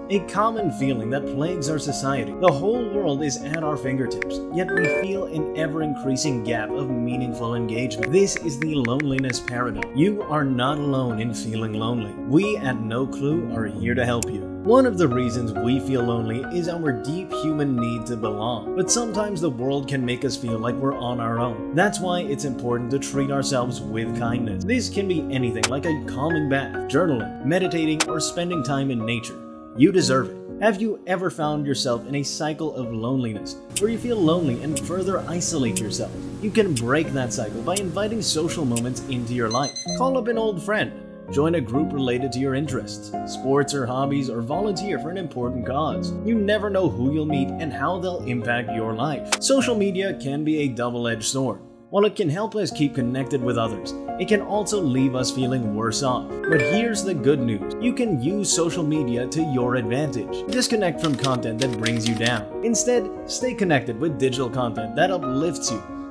A common feeling that plagues our society. The whole world is at our fingertips, yet we feel an ever-increasing gap of meaningful engagement. This is the loneliness paradox. You are not alone in feeling lonely. We at No Clue are here to help you. One of the reasons we feel lonely is our deep human need to belong, but sometimes the world can make us feel like we're on our own. That's why it's important to treat ourselves with kindness. This can be anything like a calming bath, journaling, meditating, or spending time in nature. You deserve it. Have you ever found yourself in a cycle of loneliness where you feel lonely and further isolate yourself? You can break that cycle by inviting social moments into your life. Call up an old friend, join a group related to your interests, sports or hobbies, or volunteer for an important cause. You never know who you'll meet and how they'll impact your life. Social media can be a double-edged sword. While it can help us keep connected with others, it can also leave us feeling worse off. But here's the good news. You can use social media to your advantage. Disconnect from content that brings you down. Instead, stay connected with digital content that uplifts you.